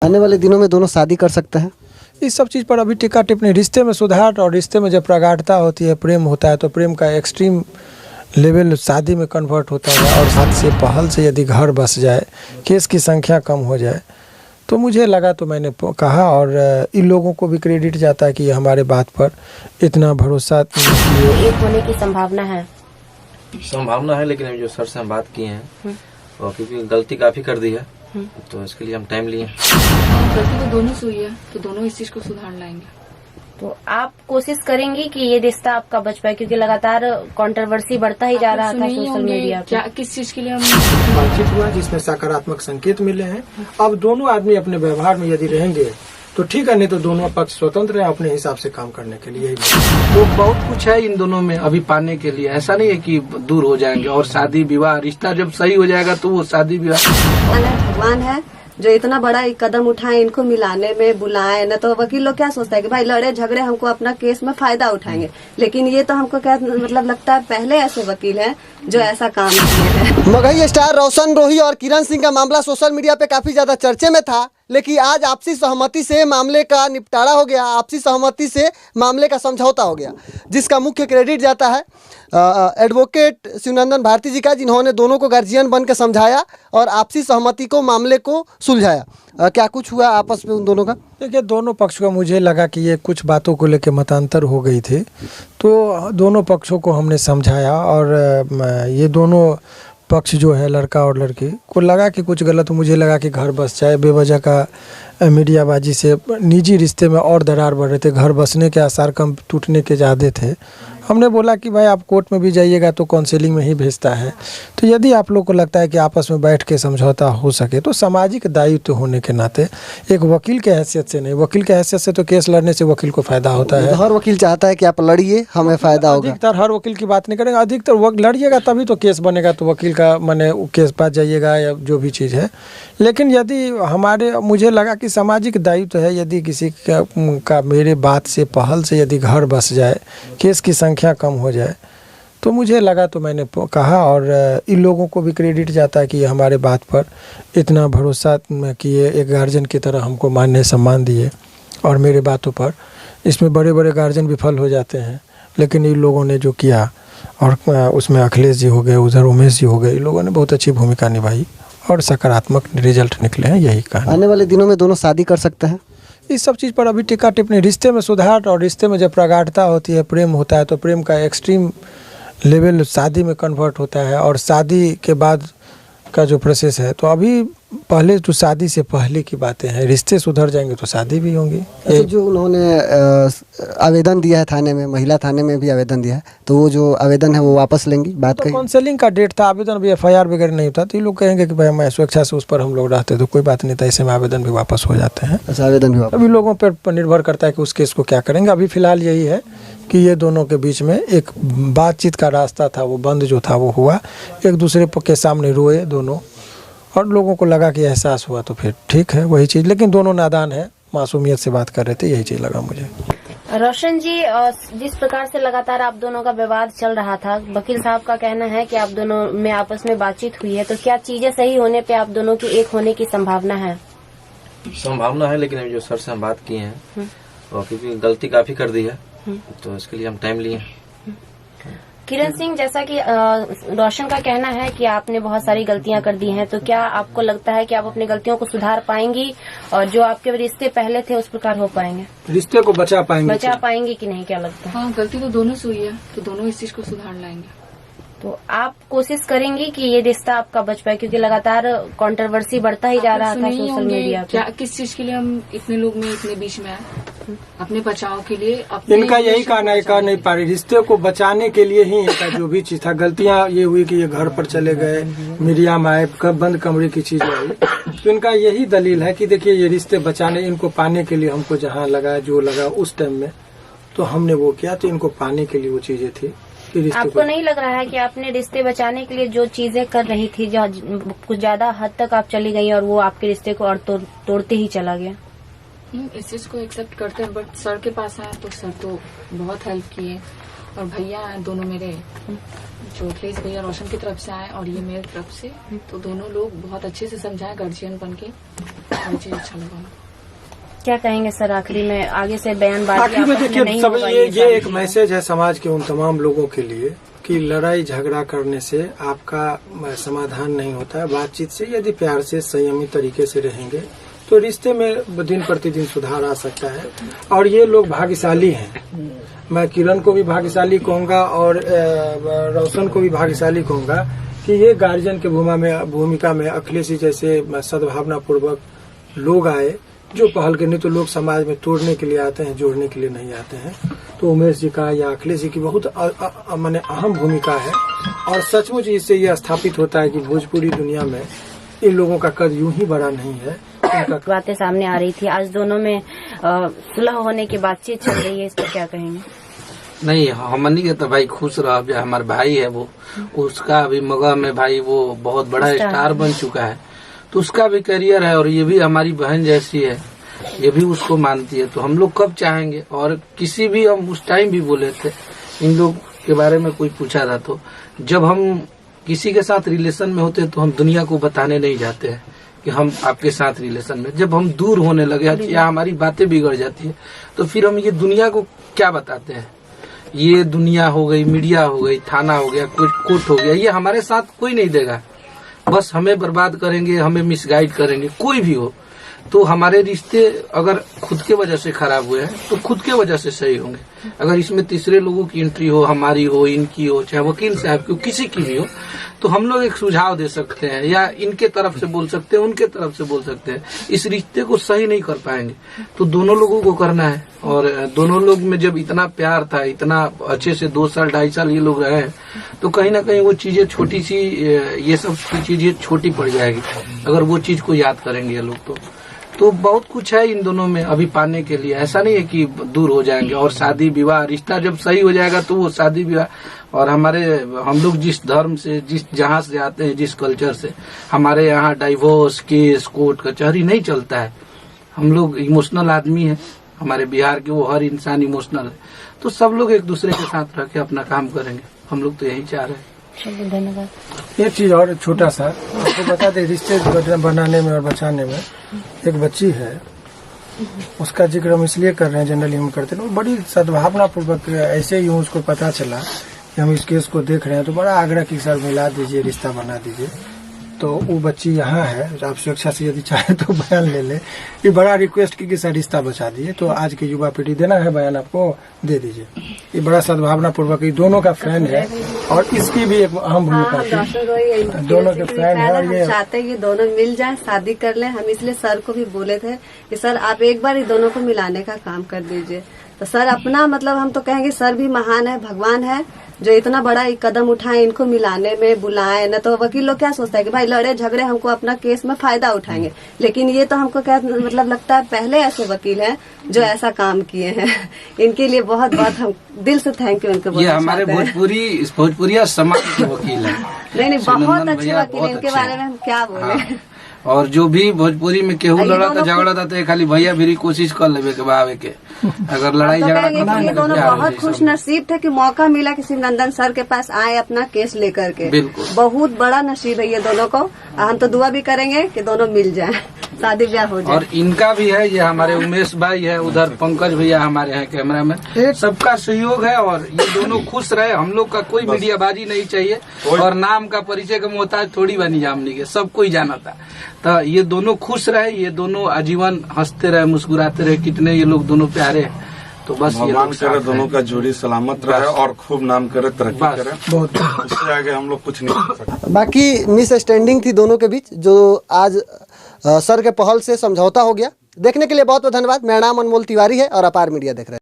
आने वाले दिनों में दोनों शादी कर सकते हैं? इस सब चीज़ पर अभी टिक्का टिप्पणी, रिश्ते में सुधार और रिश्ते में जब प्रगाढ़ता होती है, प्रेम होता है, तो प्रेम का एक्सट्रीम लेवल शादी में कन्वर्ट होता है। और साथ से पहल से यदि घर बस जाए, केस की संख्या कम हो जाए, तो मुझे लगा, तो मैंने कहा। और इन लोगों को भी क्रेडिट जाता है कि हमारे बात पर इतना भरोसा किए। एक होने की संभावना है, लेकिन अभी जो सर से हम बात किए हैं, और क्योंकि गलती काफ़ी कर दी है, तो इसके लिए हम टाइम लिए। गलती तो दोनों से हुई है, तो दोनों इस चीज को सुधार लाएंगे। तो आप कोशिश करेंगी कि ये रिश्ता आपका बच पाए, क्योंकि लगातार कंट्रोवर्सी बढ़ता ही जा रहा था सोशल मीडिया पे। क्या किस चीज के लिए हम बातचीत हुआ जिसमें सकारात्मक संकेत मिले हैं। अब दोनों आदमी अपने व्यवहार में यदि रहेंगे तो ठीक है, नहीं तो दोनों पक्ष स्वतंत्र है अपने हिसाब से काम करने के लिए। तो बहुत कुछ है इन दोनों में अभी पाने के लिए। ऐसा नहीं है कि दूर हो जाएंगे, और शादी विवाह रिश्ता जब सही हो जाएगा तो वो शादी विवाह। भगवान है जो इतना बड़ा एक कदम उठाए, इनको मिलाने में बुलाए। न तो वकील लोग क्या सोचता है कि भाई लड़े झगड़े हमको अपना केस में फायदा उठाएंगे, लेकिन ये तो हमको क्या मतलब लगता है पहले ऐसे वकील हैं जो ऐसा काम किए हैं। मगही स्टार रोशन रोही और किरण सिंह का मामला सोशल मीडिया पे काफी ज्यादा चर्चे में था, लेकिन आज आपसी सहमति से मामले का निपटारा हो गया। आपसी सहमति से मामले का समझौता हो गया, जिसका मुख्य क्रेडिट जाता है एडवोकेट शिवनंदन भारती जी का, जिन्होंने दोनों को गार्जियन बन के समझाया और आपसी सहमति को मामले को सुलझाया। क्या कुछ हुआ आपस में उन दोनों का? देखिए, दोनों पक्ष का मुझे लगा कि ये कुछ बातों को लेकर मतांतर हो गई थी, तो दोनों पक्षों को हमने समझाया। और ये दोनों पक्ष जो है, लड़का और लड़की को लगा कि कुछ गलत, मुझे लगा कि घर बस जाए। बेवजह का मीडियाबाजी से निजी रिश्ते में और दरार बढ़ रहे थे, घर बसने के आसार कम टूटने के ज़्यादा थे। हमने बोला कि भाई आप कोर्ट में भी जाइएगा तो काउंसलिंग में ही भेजता है, तो यदि आप लोग को लगता है कि आपस में बैठ के समझौता हो सके तो सामाजिक दायित्व होने के नाते, एक वकील के हैसियत से नहीं, वकील के हैसियत से तो केस लड़ने से वकील को फ़ायदा होता है। हर वकील चाहता है कि आप लड़िए, हमें फ़ायदा होगा। अधिकतर हर वकील की बात नहीं करेंगे, अधिकतर लड़िएगा तभी तो केस बनेगा, तो वकील का माने केस पास जाइएगा या जो भी चीज़ है। लेकिन यदि मुझे लगा कि सामाजिक दायित्व है, यदि किसी का मेरे बात से, पहल से यदि घर बस जाए, केस की संख्या कम हो जाए, तो मुझे लगा, तो मैंने कहा। और इन लोगों को भी क्रेडिट जाता है कि हमारे बात पर इतना भरोसा किए, एक गार्जियन की तरह हमको मान्य सम्मान दिए। और मेरे बातों पर इसमें बड़े बड़े गार्जियन विफल हो जाते हैं, लेकिन इन लोगों ने जो किया, और उसमें अखिलेश जी हो गए, उधर उमेश जी हो गए, इन लोगों ने बहुत अच्छी भूमिका निभाई और सकारात्मक रिजल्ट निकले हैं। यही कहा। आने वाले दिनों में दोनों शादी कर सकते हैं? इस सब चीज़ पर अभी टिक्का टिप्पणी, रिश्ते में सुधार और रिश्ते में जब प्रगाढ़ता होती है, प्रेम होता है, तो प्रेम का एक्सट्रीम लेवल शादी में कन्वर्ट होता है। और शादी के बाद का जो प्रोसेस है, तो अभी पहले तो शादी से पहले की बातें हैं, रिश्ते सुधर जाएंगे तो शादी भी होंगी। अच्छा, जो उन्होंने आवेदन दिया है थाने में, महिला थाने में भी आवेदन दिया है, तो वो जो आवेदन है वो वापस लेंगी? बात तो काउंसलिंग का डेट था, आवेदन भी FIR वगैरह नहीं होता, तो ये लोग कहेंगे कि भाई मैं स्वेच्छा से उस पर हम लोग रहते, तो कोई बात नहीं था, ऐसे में आवेदन भी वापस हो जाते हैं। अच्छा, आवेदन भी वापस? अभी लोगों पर निर्भर करता है कि उस केस को क्या करेंगे। अभी फिलहाल यही है कि ये दोनों के बीच में एक बातचीत का रास्ता था, वो बंद जो था वो हुआ, एक दूसरे के सामने रोए दोनों, और लोगों को लगा कि एहसास हुआ, तो फिर ठीक है वही चीज़। लेकिन दोनों नादान है, मासूमियत से बात कर रहे थे, यही चीज़ लगा मुझे। रोशन जी, जिस प्रकार से लगातार आप दोनों का विवाद चल रहा था, वकील साहब का कहना है कि आप दोनों में आपस में बातचीत हुई है, तो क्या चीजें सही होने पे आप दोनों की एक होने की संभावना है? लेकिन अभी जो सर से हम बात किए हैं, और क्योंकि गलती काफ़ी कर दी है, तो इसके लिए हम टाइम लिए। किरण सिंह, जैसा कि रोशन का कहना है कि आपने बहुत सारी गलतियां कर दी हैं, तो क्या आपको लगता है कि आप अपनी गलतियों को सुधार पाएंगी और जो आपके रिश्ते पहले थे उस प्रकार हो पाएंगे, रिश्ते को बचा पाएंगे कि नहीं, क्या लगता है? हाँ, गलती तो दोनों से हुई है, तो दोनों इस चीज को सुधार लाएंगे। तो आप कोशिश करेंगी कि ये रिश्ता आपका बच पाए, क्योंकि लगातार कंट्रोवर्सी बढ़ता ही जा रहा था सोशल मीडिया पे। क्या किस चीज के लिए हम इतने लोग में इतने बीच में आए? अपने बचाव के लिए। इनका यही कहना है, कह नहीं पा रही, रिश्ते को बचाने के लिए ही इनका जो भी चीज था, गलतियां ये हुई कि ये घर पर चले गए, मीडिया में आए, बंद कमरे की चीज आई, तो इनका यही दलील है कि देखिए ये रिश्ते बचाने, इनको पाने के लिए हमको जहाँ लगा, जो लगा उस टाइम में, तो हमने वो किया, तो इनको पाने के लिए वो चीजें थी। आपको नहीं लग रहा है कि आपने रिश्ते बचाने के लिए जो चीजें कर रही थी, जो कुछ ज्यादा हद तक आप चली गई और वो आपके रिश्ते को और तोड़ते ही चला गया? इस चीज को एक्सेप्ट करते हैं, बट सर के पास आए तो सर तो बहुत हेल्प किए, और भैया हैं दोनों मेरे, जो अखिलेश भैया रोशन की तरफ से आए और ये मेरी तरफ से, तो दोनों लोग बहुत अच्छे से समझाए गार्जियन बन के, मुझे अच्छा लगा। क्या कहेंगे सर आखिरी में, आगे से बयानबाजी आखिर में आपस में देखिए नहीं सब होगा ये एक मैसेज है समाज के उन तमाम लोगों के लिए कि लड़ाई झगड़ा करने से आपका समाधान नहीं होता है। बातचीत से यदि प्यार से संयमित तरीके से रहेंगे तो रिश्ते में दिन प्रतिदिन सुधार आ सकता है। और ये लोग भाग्यशाली हैं, मैं किरण को भी भाग्यशाली कहूंगा और रोशन को भी भाग्यशाली कहूंगा कि ये गार्जियन के भूमिका में अखिलेश जी जैसे सद्भावना पूर्वक लोग आए, जो पहल के, नहीं तो लोग समाज में तोड़ने के लिए आते हैं, जोड़ने के लिए नहीं आते हैं। तो उमेश जी का या अखिलेश जी की बहुत माने अहम भूमिका है। और सचमुच इससे यह स्थापित होता है कि भोजपुरी दुनिया में इन लोगों का कद यूं ही बड़ा नहीं है। बातें सामने आ रही थी, आज दोनों में सुलह होने की बातचीत चल रही है, इस पर क्या कहेंगे? नहीं, हमनी के तो भाई खुश रह, जो हमारे भाई है वो, उसका अभी मगह में भाई वो बहुत बड़ा स्टार बन चुका है, तो उसका भी करियर है। और ये भी हमारी बहन जैसी है, ये भी उसको मानती है। तो हम लोग कब चाहेंगे, और किसी भी, हम उस टाइम भी बोले थे, इन लोग के बारे में कोई पूछा था तो जब हम किसी के साथ रिलेशन में होते हैं तो हम दुनिया को बताने नहीं जाते हैं कि हम आपके साथ रिलेशन में। जब हम दूर होने लगे या हमारी बातें बिगड़ जाती है तो फिर हम ये दुनिया को क्या बताते हैं। ये दुनिया हो गई, मीडिया हो गई, थाना हो गया, कुछ कोर्ट हो गया, ये हमारे साथ कोई नहीं देगा, बस हमें बर्बाद करेंगे, हमें मिसगाइड करेंगे। कोई भी हो तो हमारे रिश्ते अगर खुद के वजह से खराब हुए हैं तो खुद के वजह से सही होंगे। अगर इसमें तीसरे लोगों की एंट्री हो, हमारी हो, इनकी हो, चाहे वकील साहब की हो, किसी की भी हो, तो हम लोग एक सुझाव दे सकते हैं, या इनके तरफ से बोल सकते हैं, उनके तरफ से बोल सकते हैं। इस रिश्ते को सही नहीं कर पाएंगे तो दोनों लोगों को करना है। और दोनों लोग में जब इतना प्यार था, इतना अच्छे से 2 साल 2.5 साल ये लोग रहे हैं, तो कहीं ना कहीं वो चीजें छोटी सी, ये सब चीजें छोटी पड़ जाएगी अगर वो चीज को याद करेंगे ये लोग। तो बहुत कुछ है इन दोनों में अभी पाने के लिए, ऐसा नहीं है कि दूर हो जाएंगे। और शादी विवाह, रिश्ता जब सही हो जाएगा तो वो शादी विवाह। और हम लोग जिस धर्म से, जहाँ से आते हैं, जिस कल्चर से, हमारे यहाँ डाइवोर्स केस, कोर्ट कचहरी नहीं चलता है। हम लोग इमोशनल आदमी है, हमारे बिहार के, वो हर इंसान इमोशनल है। तो सब लोग एक दूसरे के साथ रह के अपना काम करेंगे, हम लोग तो यही चाह रहे हैं। धन्यवाद। एक चीज और छोटा सा आपको बता दें, रिश्ते बनाने में और बचाने में एक बच्ची है, उसका जिक्र हम इसलिए कर रहे हैं, जनरली हम करते हैं, बड़ी सद्भावना पूर्वक, ऐसे ही उसको पता चला कि हम इस केस को देख रहे हैं तो बड़ा आग्रह की सर मिला दीजिए, रिश्ता बना दीजिए। तो वो बच्ची यहाँ है, आप सुरक्षा से यदि चाहे तो बयान ले ले। ये बड़ा रिक्वेस्ट की कि सर रिश्ता बचा दीजिए, तो आज की युवा पीढ़ी देना है बयान, आपको दे दीजिए। ये बड़ा सद्भावना पूर्वक, ये दोनों का फैन है और इसकी भी एक अहम भूमिका थी, दोनों के फैन है। और ये चाहते हैं ये दोनों मिल जाए, शादी कर ले। हम इसलिए सर को भी बोले थे कि सर आप एक बार ये दोनों को मिलाने का काम कर दीजिए। तो सर अपना मतलब हम तो कहेंगे सर भी महान है, भगवान है, जो इतना बड़ा एक कदम उठाए, इनको मिलाने में बुलाए। न तो वकील लोग क्या सोचता है कि भाई लड़े झगड़े हमको अपना केस में फायदा उठाएंगे, लेकिन ये तो हमको क्या मतलब लगता है पहले ऐसे वकील हैं जो ऐसा काम किए हैं। इनके लिए बहुत बहुत हम दिल से थैंक यू इनको। ये हमारे भोजपुरिया समाज के वकील है। नहीं बहुत अच्छे वकील है, इनके बारे में हम क्या बोले। और जो भी भोजपुरी में केहू लड़ा था, झगड़ा था, तो खाली भैया भी कोशिश कर लेवे के बावे के, अगर लड़ाई झगड़ा ये दोनों बहुत खुश नसीब थे कि मौका मिला कि शिवनंदन सर के पास आए अपना केस लेकर के। बिल्कुल, बहुत बड़ा नसीब है ये दोनों को। हम तो दुआ भी करेंगे कि दोनों मिल जाएं, शादी ब्याह हो जाए। और इनका भी है, ये हमारे उमेश भाई है, उधर पंकज भैया हमारे हैं कैमरा में, सबका सहयोग है। और ये दोनों खुश रहे, हम लोग का कोई मीडियाबाजी नहीं चाहिए और नाम का परिचय का मोहताज थोड़ी बनी जामनी के, सब कोई जाना था। तो ये दोनों खुश रहे, ये दोनों आजीवन हंसते रहे, मुस्कुराते रहे, कितने ये लोग दोनों प्यारे हैं। तो बस भगवान करे दोनों का जोड़ी सलामत रहे और खूब नाम करे, तरक्की करे। बहुत उससे आगे हम लोग कुछ नहीं कर सकते। बाकी मिसअंडरस्टैंडिंग थी दोनों के बीच, जो आज सर के पहल से समझौता हो गया। देखने के लिए बहुत बहुत धन्यवाद। मेरा नाम अनमोल तिवारी है और अपार मीडिया देख रहे हैं।